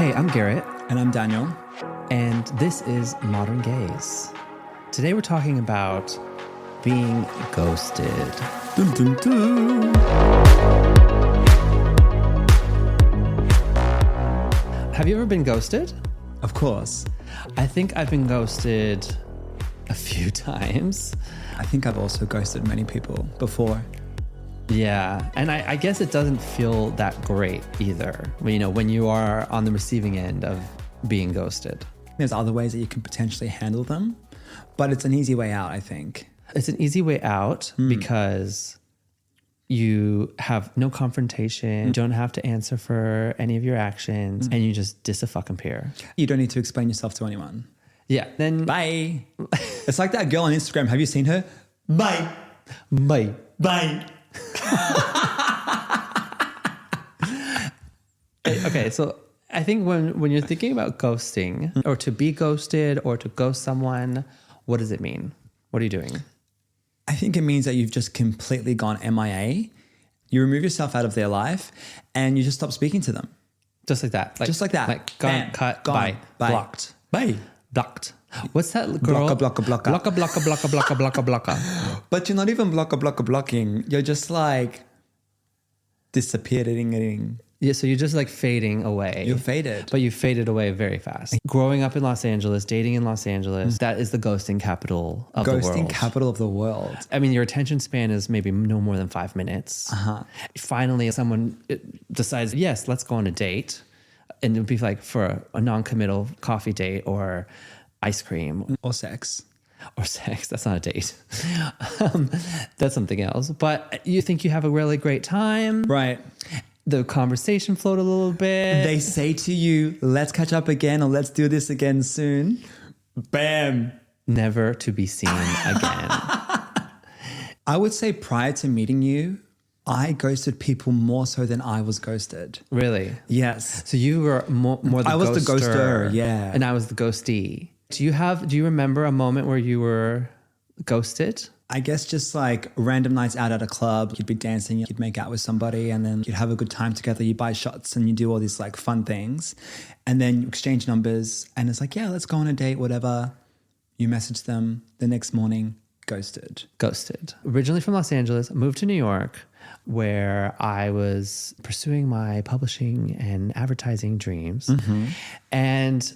Hey, I'm Garet, And I'm Daniel. and this is Modern Gaze. Today we're talking about being ghosted. Dun, dun, dun. Have you ever been ghosted? Of course. I think I've been ghosted a few times. I think I've also ghosted many people before. Yeah, and I guess it doesn't feel that great either, when you are on the receiving end of being ghosted. There's other ways that you can potentially handle them, but it's an easy way out, I think. It's an easy way out because you have no confrontation, you don't have to answer for any of your actions, and you just dis-a-fucking-peer. You don't need to explain yourself to anyone. Yeah, then... Bye. It's like that girl on Instagram. Have you seen her? Bye. Bye. Bye. Okay, so I think when you're thinking about ghosting or to be ghosted or to ghost someone, what does it mean? What are you doing? I think it means that you've just completely gone MIA. You remove yourself out of their life and you just stop speaking to them. Just like that. Just like that. Like gone, Bam, cut, gone, bye, bye. blocked. Bye. Blocked. What's that girl? Blocka. Blocka. But you're not even blocking. You're just like disappearing. Yeah, so you're just like fading away. You're faded. But you faded away very fast. Growing up in Los Angeles, dating in Los Angeles, that is the ghosting capital of the world. Ghosting capital of the world. I mean, your attention span is maybe no more than 5 minutes. Finally, someone decides, yes, let's go on a date. And it would be like for a non-committal coffee date or ice cream. Or sex. Or sex. That's not a date. That's something else. But you think you have a really great time. Right. The conversation flowed a little bit. They say to you, let's catch up again or let's do this again soon. Bam. Never to be seen again. I would say prior to meeting you, I ghosted people more so than I was ghosted. Really? Yes. So you were more the ghoster. I was the ghoster, yeah. And I was the ghostee. Do you remember a moment where you were ghosted? I guess just like random nights out at a club, you'd be dancing, you'd make out with somebody and then you'd have a good time together. You buy shots and you do all these like fun things and then you exchange numbers and it's like, yeah, let's go on a date, whatever. You message them the next morning, ghosted. Originally from Los Angeles, moved to New York where I was pursuing my publishing and advertising dreams. And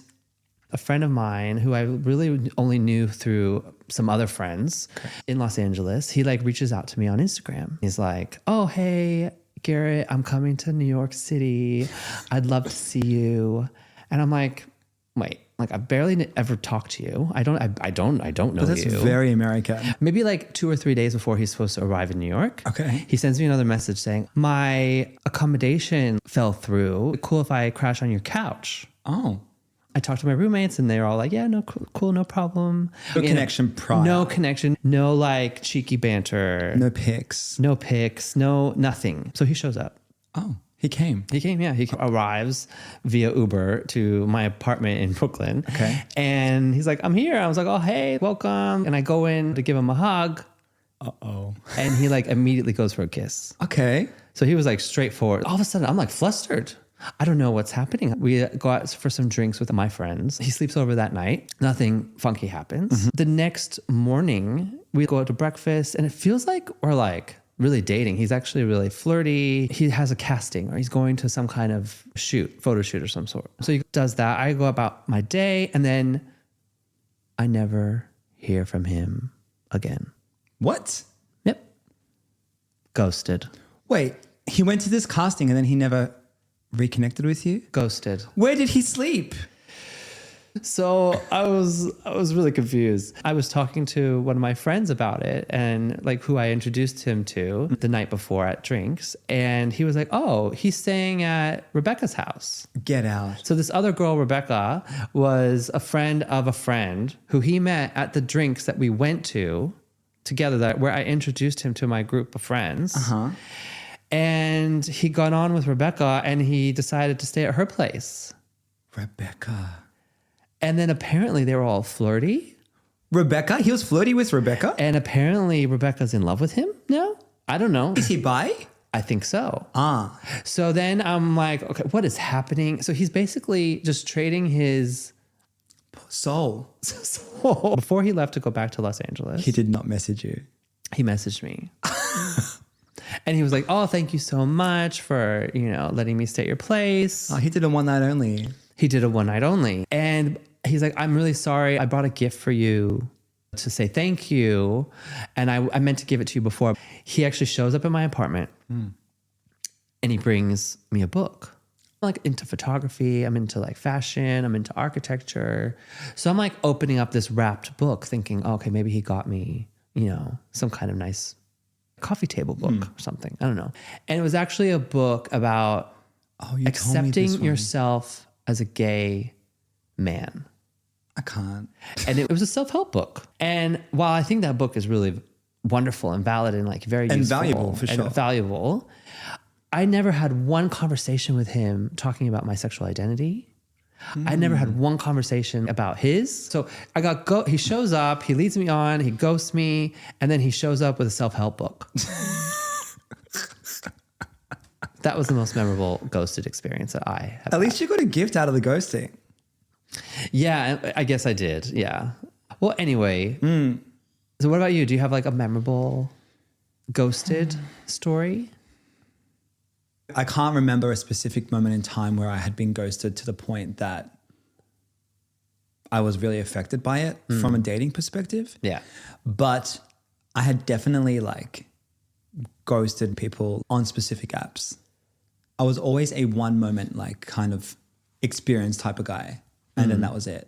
a friend of mine who I really only knew through some other friends in Los Angeles, he like reaches out to me on Instagram. He's like, oh, hey, Garet, I'm coming to New York City. I'd love to see you. And I'm like, wait, like I barely ever talked to you. I don't know But that's you. very American. Maybe like 2 or 3 days before he's supposed to arrive in New York. Okay. He sends me another message saying, my accommodation fell through. Cool if I crash on your couch. Oh. I talked to my roommates and they're all like, yeah, no, cool, no problem. No connection prior. No connection. No like cheeky banter. No pics. No pics. No nothing. So he shows up. Oh, he came. Yeah. He arrives via Uber to my apartment in Brooklyn. Okay. And he's like, I'm here. I was like, oh, hey, welcome. And I go in to give him a hug. Uh-oh. And he like immediately goes for a kiss. Okay. So he was like straightforward. All of a sudden, I'm like flustered. I don't know what's happening. We go out for some drinks with my friends. He sleeps over that night. Nothing funky happens. The next morning, we go out to breakfast and it feels like we're like really dating. He's actually really flirty. He has a casting or he's going to some kind of photo shoot or some sort. So he does that. I go about my day and then I never hear from him again. What? Yep. Ghosted. Wait, he went to this casting and then he never reconnected with you? Ghosted. Where did he sleep? So I was really confused. I was talking to one of my friends about it and like who I introduced him to the night before at drinks. And he was like, oh, he's staying at Rebecca's house. Get out. So this other girl, Rebecca, was a friend of a friend who he met at the drinks that we went to together, where I introduced him to my group of friends. And he got on with Rebecca and he decided to stay at her place. Rebecca. And then apparently they were all flirty. Rebecca? He was flirty with Rebecca? And apparently Rebecca's in love with him now? I don't know. Is he bi? I think so. Ah. So then I'm like, okay, what is happening? So he's basically just trading his Soul. soul. Before he left to go back to Los Angeles, He did not message you. he messaged me. And he was like, oh, thank you so much for, letting me stay at your place. Oh, he did a one night only. He did a one night only. And he's like, I'm really sorry. I brought a gift for you to say thank you. And I meant to give it to you before. He actually shows up in my apartment and he brings me a book. I'm like into photography. I'm into like fashion. I'm into architecture. So I'm like opening up this wrapped book thinking, okay, maybe he got me, some kind of nice coffee table book or something. I don't know. And it was actually a book about accepting yourself as a gay man. I can't. And it was a self-help book. And while I think that book is really wonderful and valid and like very useful valuable for sure. and valuable, I never had one conversation with him talking about my sexual identity. I never had one conversation about his. So he shows up, he leads me on, he ghosts me, and then he shows up with a self-help book. That was the most memorable ghosted experience that I have. At least you got a gift out of the ghosting. Yeah, I guess I did. Yeah. Well, anyway. So what about you? Do you have like a memorable ghosted story? I can't remember a specific moment in time where I had been ghosted to the point that I was really affected by it from a dating perspective. Yeah. But I had definitely like ghosted people on specific apps. I was always a one moment like kind of experience type of guy. And then that was it.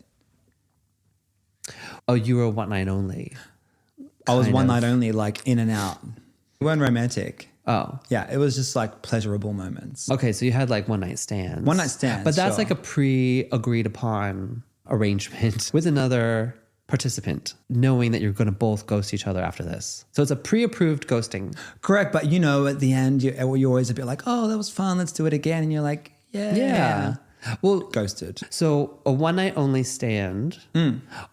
Oh, you were a one night only. I was one night only, like in and out. We weren't romantic. Oh. Yeah, it was just like pleasurable moments. Okay, so you had like one night stands. One night stands, But that's sure. like a pre-agreed upon arrangement with another participant, knowing that you're going to both ghost each other after this. So it's a pre-approved ghosting. Correct, but at the end, you're always a bit like, oh, that was fun, let's do it again. And you're like, yeah. Well, Ghosted. so a one night only stand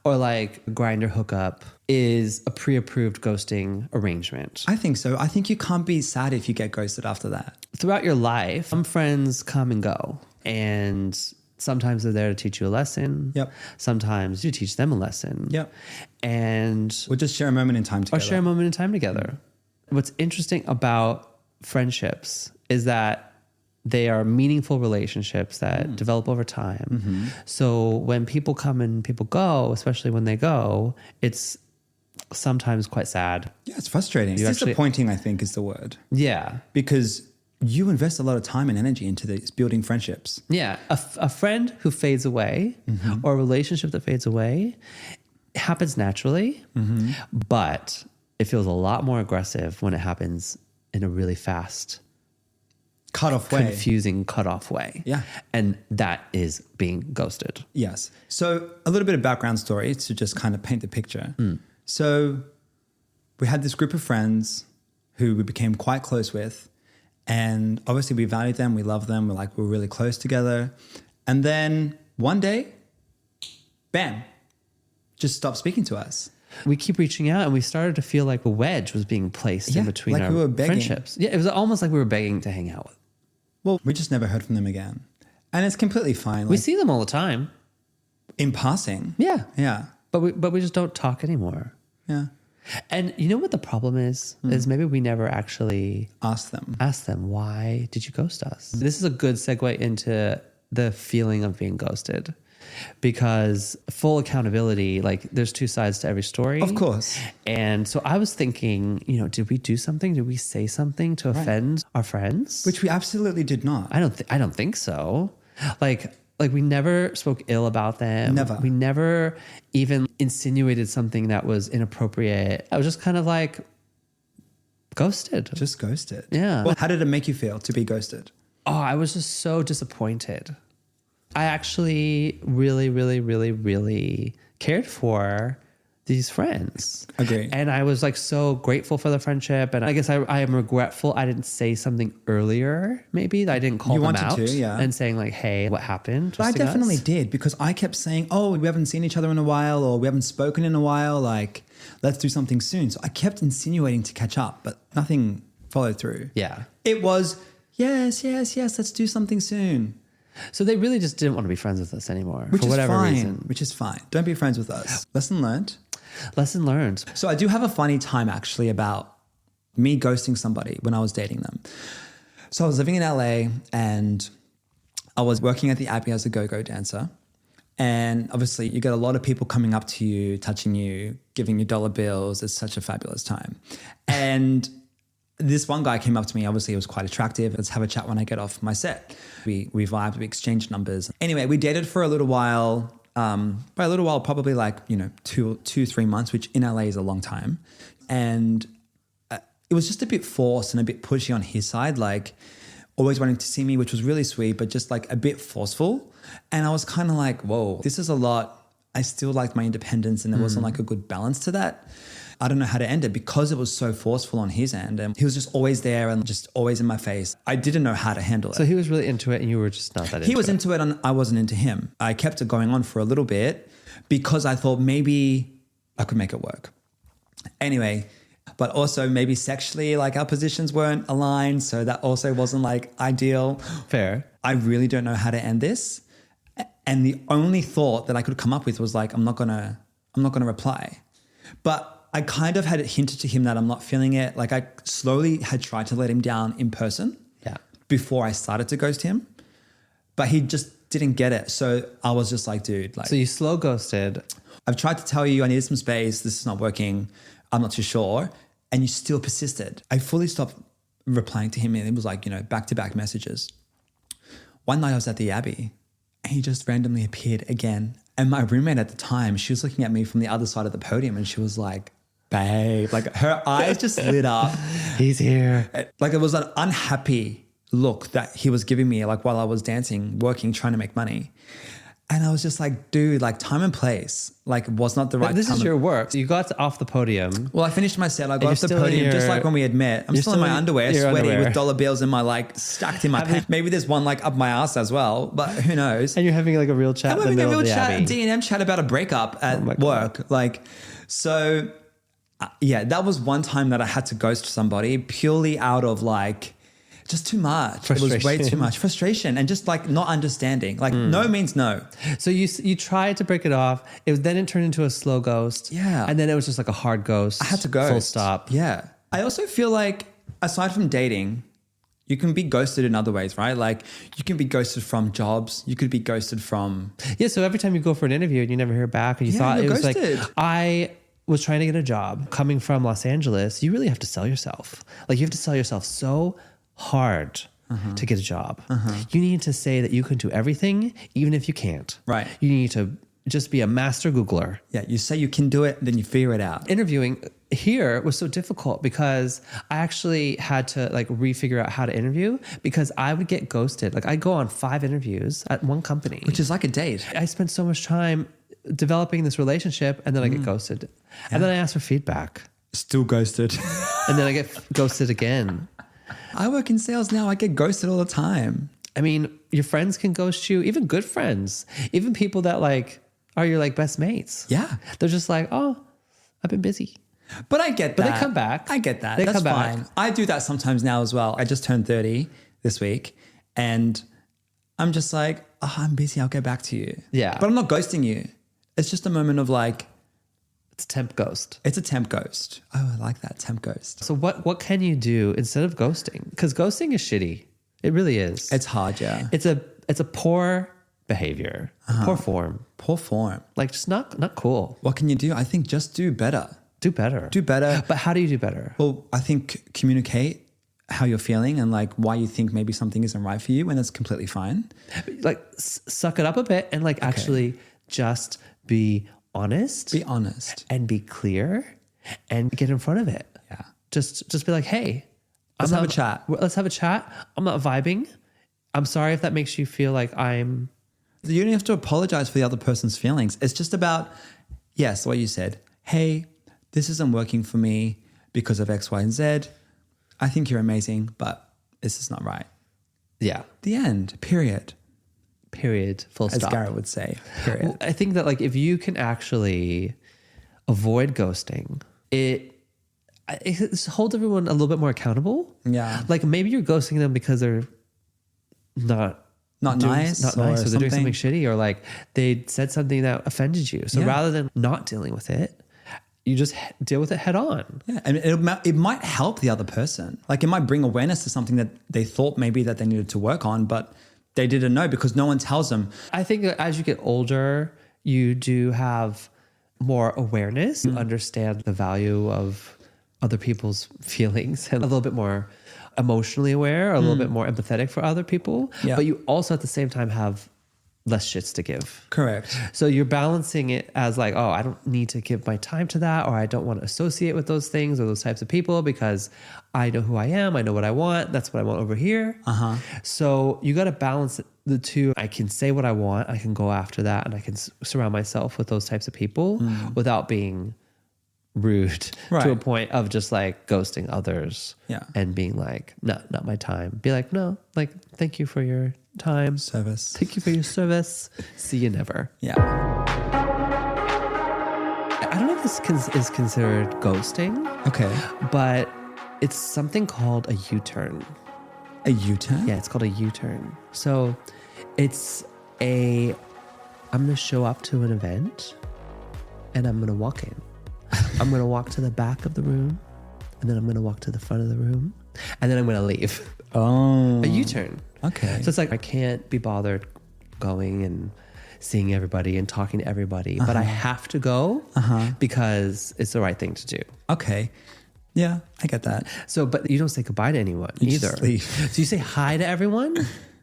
or like Grindr hookup is a pre-approved ghosting arrangement. I think so. I think you can't be sad if you get ghosted after that. Throughout your life, some friends come and go, and sometimes they're there to teach you a lesson. Yep. Sometimes you teach them a lesson. Yep. And We'll just share a moment in time together. or share a moment in time together. What's interesting about friendships is that they are meaningful relationships that develop over time. So when people come and people go, especially when they go, it's sometimes quite sad. Yeah, it's frustrating. It's disappointing, I think, is the word. Yeah. Because you invest a lot of time and energy into these building friendships. Yeah. A friend who fades away or a relationship that fades away happens naturally, but it feels a lot more aggressive when it happens in a really fast, Cut-off way. confusing, cut-off way. Yeah. And that is being ghosted. Yes. So a little bit of background story to just kind of paint the picture. So we had this group of friends who we became quite close with. And obviously we valued them. We loved them. We're really close together. And then one day, bam, just stopped speaking to us. We keep reaching out and we started to feel like a wedge was being placed in between like our we were begging. friendships. Yeah, it was almost like we were begging to hang out with. Well, we just never heard from them again. And it's completely fine. We see them all the time. In passing. Yeah. Yeah. But we just don't talk anymore. Yeah. And you know what the problem is? Is maybe we never actually Ask them. why did you ghost us? This is a good segue into the feeling of being ghosted. Because full accountability, like there's two sides to every story. Of course. And so I was thinking, did we do something? Did we say something to offend our friends? Which we absolutely did not. I don't think so. Like we never spoke ill about them. Never. We never even insinuated something that was inappropriate. I was just kind of like ghosted. Just ghosted. Yeah. Well, how did it make you feel to be ghosted? Oh, I was just so disappointed. I actually really, really, really, really cared for these friends. Agree. And I was like so grateful for the friendship. And I guess I am regretful I didn't say something earlier, maybe. That I didn't call You them wanted out to, yeah. and saying like, hey, what happened? But I Twisting definitely us? did, because I kept saying, oh, we haven't seen each other in a while, or we haven't spoken in a while. Like, let's do something soon. So I kept insinuating to catch up, but nothing follow through. Yeah. It was, yes, let's do something soon. So they really just didn't want to be friends with us anymore Which for is whatever fine. reason. Which is fine. Don't be friends with us. Lesson learned. Lesson learned. So I do have a funny time actually about me ghosting somebody when I was dating them. So I was living in LA and I was working at the Abbey as a go-go dancer. And obviously you get a lot of people coming up to you, touching you, giving you dollar bills. It's such a fabulous time. And this one guy came up to me. Obviously he was quite attractive. Let's have a chat when I get off my set. We vibed, we exchanged numbers. Anyway, we dated for a little while. By a little while, probably like, 3 months, which in LA is a long time. And it was just a bit forced and a bit pushy on his side, like always wanting to see me, which was really sweet, but just like a bit forceful. And I was kind of like, whoa, this is a lot. I still liked my independence and there wasn't like a good balance to that. I don't know how to end it because it was so forceful on his end. And he was just always there and just always in my face. I didn't know how to handle it. So he was really into it and you were just not that into it. He was into it and I wasn't into him. I kept it going on for a little bit because I thought maybe I could make it work. Anyway, but also maybe sexually, like our positions weren't aligned. So that also wasn't like ideal. Fair. I really don't know how to end this. And the only thought that I could come up with was like, I'm not gonna reply. But I kind of had hinted to him that I'm not feeling it. Like I slowly had tried to let him down in person before I started to ghost him, but he just didn't get it. So I was just like, dude, like. So you slow ghosted. I've tried to tell you I needed some space. This is not working. I'm not too sure. And you still persisted. I fully stopped replying to him and it was like, back-to-back messages. One night I was at the Abbey and he just randomly appeared again. And my roommate at the time, she was looking at me from the other side of the podium and she was like, babe, like her eyes just lit up. He's here. Like it was an unhappy look that he was giving me like while I was dancing, working, trying to make money. And I was just like, dude, like time and place, like was not the right time. This is your work. You got off the podium. Well, I finished my set. I got off the podium just like when we had met. I'm still in my underwear, sweaty with dollar bills in my like stacked in my pants. Maybe there's one like up my ass as well, but who knows? And you're having like a real chat. I'm having a real chat, D&M chat about a breakup at work. Like, so yeah, that was one time that I had to ghost somebody purely out of like, just too much. It was way too much. Frustration and just like not understanding. Like no means no. So you tried to break it off. Then it turned into a slow ghost. Yeah. And then it was just like a hard ghost. I had to ghost. Full stop. Yeah. I also feel like aside from dating, you can be ghosted in other ways, right? Like you can be ghosted from jobs. You could be ghosted from. Yeah. So every time you go for an interview and you never hear back and you thought it was ghosted. like, I was trying to get a job coming from Los Angeles. You really have to sell yourself. Like you have to sell yourself so hard to get a job. You need to say that you can do everything, even if you can't. Right. You need to just be a master Googler. Yeah. You say you can do it, then you figure it out. Interviewing here was so difficult because I actually had to like refigure out how to interview because I would get ghosted. Like I'd go on 5 interviews at one company. Which is like a date. I spent so much time developing this relationship and then I get ghosted. Yeah. And then I ask for feedback. Still ghosted. And then I get ghosted again. I work in sales now. I get ghosted all the time. I mean, your friends can ghost you, even good friends, even people that like are your like best mates. Yeah. They're just like, oh, I've been busy. But I get that. But they come back. I get that. They That's come back. fine. I do that sometimes now as well. I just turned 30 this week and I'm just like, oh, I'm busy. I'll get back to you. Yeah. But I'm not ghosting you. It's just a moment of like. It's temp ghost. It's a temp ghost. Oh, I like that. Temp ghost. So what can you do instead of ghosting? Because ghosting is shitty. It really is. It's hard, yeah. It's a poor behavior, poor form. Poor form. Like just not cool. What can you do? I think just do better. Do better. Do better. But how do you do better? Well, I think communicate how you're feeling and like why you think maybe something isn't right for you, and that's completely fine. Like suck it up a bit and like actually just be honest. Be honest. And be clear and get in front of it. Yeah. Just be like, hey, let's have a chat. Let's have a chat. I'm not vibing. I'm sorry if that makes you feel like I'm. You don't have to apologize for the other person's feelings. It's just about, yes, what you said. Hey, this isn't working for me because of X, Y, and Z. I think you're amazing, but this is not right. Yeah. The end. Period. Full stop. As Garet would say. Period. Well, I think that like if you can actually avoid ghosting, it it holds everyone a little bit more accountable. Yeah. Like maybe you're ghosting them because they're not Not nice. or they're doing something shitty, or like they said something that offended you. So rather than not dealing with it, you just deal with it head on. Yeah, and it might help the other person. Like it might bring awareness to something that they thought maybe that they needed to work on, but they didn't know because no one tells them. I think that as you get older, you do have more awareness. You understand the value of other people's feelings and a little bit more emotionally aware, a little bit more empathetic for other people. Yeah. But you also at the same time have less shits to give. Correct. So you're balancing it as like, oh, I don't need to give my time to that, or I don't want to associate with those things or those types of people because I know who I am. I know what I want. That's what I want over here. So you got to balance the two. I can say what I want. I can go after that, and I can surround myself with those types of people without being rude to a point of just like ghosting others and being like, no, not my time. Be like, no, like, thank you for your time. Service. Thank you for your service. See you never. Yeah. I don't know if this is considered ghosting. Okay. But it's something called a U-turn. A U-turn? Yeah, it's called a U-turn. So it's I'm going to show up to an event and I'm going to walk in. I'm going to walk to the back of the room, and then I'm going to walk to the front of the room, and then I'm going to leave. Oh. A U-turn. Okay. So it's like I can't be bothered going and seeing everybody and talking to everybody, but I have to go because it's the right thing to do. Okay. Yeah, I get that. So, but you don't say goodbye to anyone either. Just leave. So you say hi to everyone,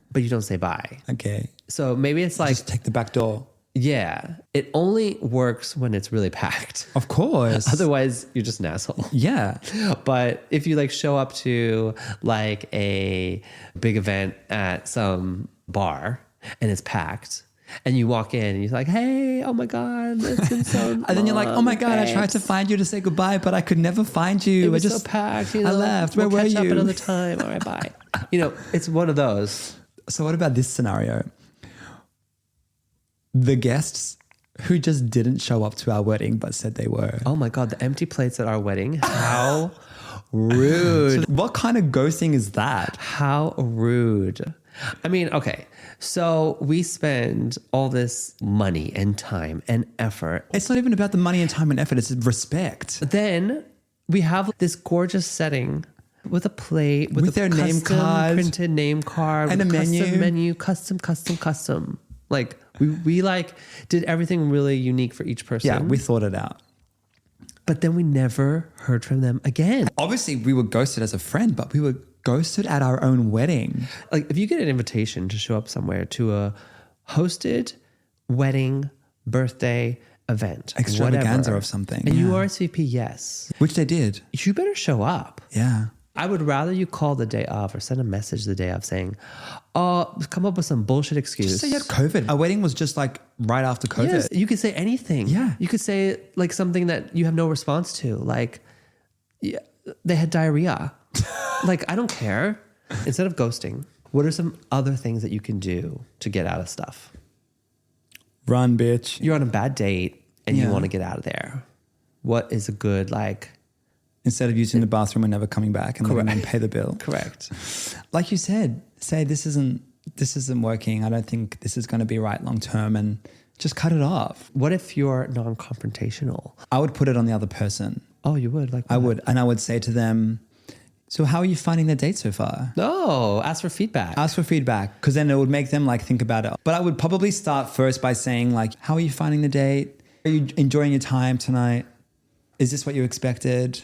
but you don't say bye. Okay. So maybe it's like, Just take the back door. yeah, it only works when it's really packed. Of course. Otherwise, you're just an asshole. Yeah. But if you like show up to like a big event at some bar and it's packed, and you walk in and you're like, hey, oh my God, it's been so long. And then you're like, oh my God, I tried to find you to say goodbye, but I could never find you. It was so packed. You know, I left. Where we'll were catch up you? another time. All right, bye. You know, it's one of those. So what about this scenario? The guests who just didn't show up to our wedding but said they were. Oh my God, the empty plates at our wedding. How rude. So what kind of ghosting is that? How rude. I mean, okay, so we spend all this money and time and effort. It's not even about the money and time and effort. It's respect. Then we have this gorgeous setting with a plate, with their a name custom card, printed name card, and with a menu. custom. Like we like did everything really unique for each person. Yeah, we thought it out. But then we never heard from them again. Obviously, we were ghosted as a friend, but we were ghosted at our own wedding. Like if you get an invitation to show up somewhere to a hosted wedding, birthday event, Extravaganza whatever, of something. and you RSVP yes, Which they did. you better show up. Yeah. I would rather you call the day of or send a message the day of saying, oh, come up with some bullshit excuse. Just say you had COVID. Our wedding was just like right after COVID. Yes, you could say anything. Yeah. You could say like something that you have no response to. Like, yeah, they had diarrhea. Like, I don't care. Instead of ghosting, what are some other things that you can do to get out of stuff? Run, bitch. You're on a bad date and you Yeah. want to get out of there. What is a good, like... Instead of using the bathroom and never coming back and letting them pay the bill. Correct. Like you said, say this isn't working. I don't think this is going to be right long term, and just cut it off. What if you're non-confrontational? I would put it on the other person. Oh, you would? Like I what? would. And I would say to them, so how are you finding the date so far? No, ask for feedback. Ask for feedback, because then it would make them like think about it. But I would probably start first by saying like, how are you finding the date? Are you enjoying your time tonight? Is this what you expected?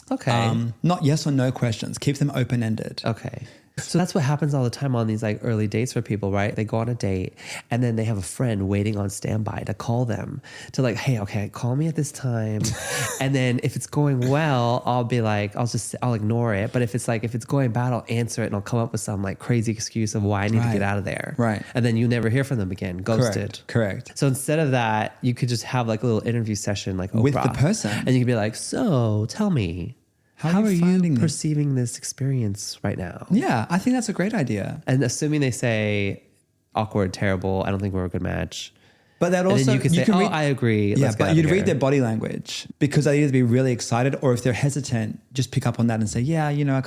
Okay. Not yes or no questions. Keep them open-ended. Okay. So that's what happens all the time on these like early dates for people, right? They go on a date and then they have a friend waiting on standby to call them to like, hey, okay, call me at this time. And then if it's going well, I'll be like, I'll ignore it. But if it's going bad, I'll answer it and I'll come up with some like crazy excuse of why I need to get out of there. Right. And then you never hear from them again. Ghosted. Correct. So instead of that, you could just have like a little interview session like Oprah. With the person. And you could be like, so tell me, how are you perceiving this experience right now? Yeah, I think that's a great idea. And assuming they say awkward, terrible, I don't think we're a good match, But that And also then you can say, oh, I agree. Yeah, Let's get but out you'd of read here. their body language because they either be really excited or if they're hesitant, just pick up on that and say, yeah, you know,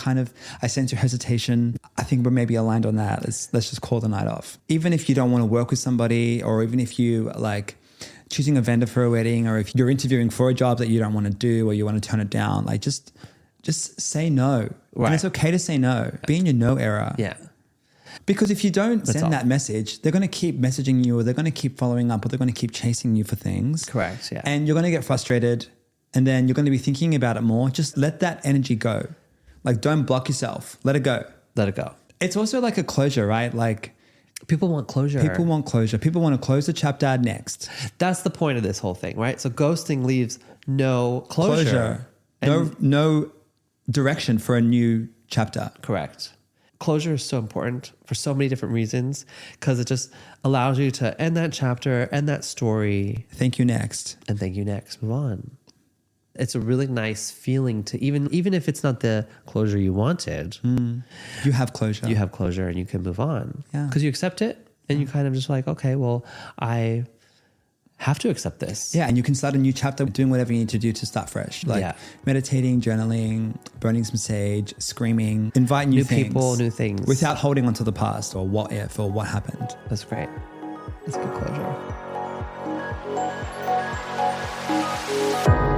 I sense your hesitation. I think we're maybe aligned on that. Let's just call the night off. Even if you don't want to work with somebody, or even if you like choosing a vendor for a wedding, or if you're interviewing for a job that you don't want to do or you want to turn it down, like just say no. Right. And it's okay to say no. Be in your no era. Yeah. Because if you don't send all. that message, they're going to keep messaging you, or they're going to keep following up, or they're going to keep chasing you for things. Correct. Yeah. And you're going to get frustrated, and then you're going to be thinking about it more. Just let that energy go. Like, don't block yourself. Let it go. Let it go. It's also like a closure, right? Like, people want closure. people want closure. People want to close the chapter next. That's the point of this whole thing, right? So ghosting leaves no closure. No direction for a new chapter. Correct. Closure is so important for so many different reasons because it just allows you to end that chapter, end that story. Thank you, next. And thank you, next. Move on. It's a really nice feeling to even if it's not the closure you wanted. You have closure. You have closure and you can move on. Yeah. Because you accept it and you kind of just like, okay, well, I have to accept this. Yeah, and you can start a new chapter doing whatever you need to do to start fresh. Like meditating, journaling, burning some sage, screaming, invite new things. people, new things. Without holding on to the past or what if or what happened. That's great. That's good closure.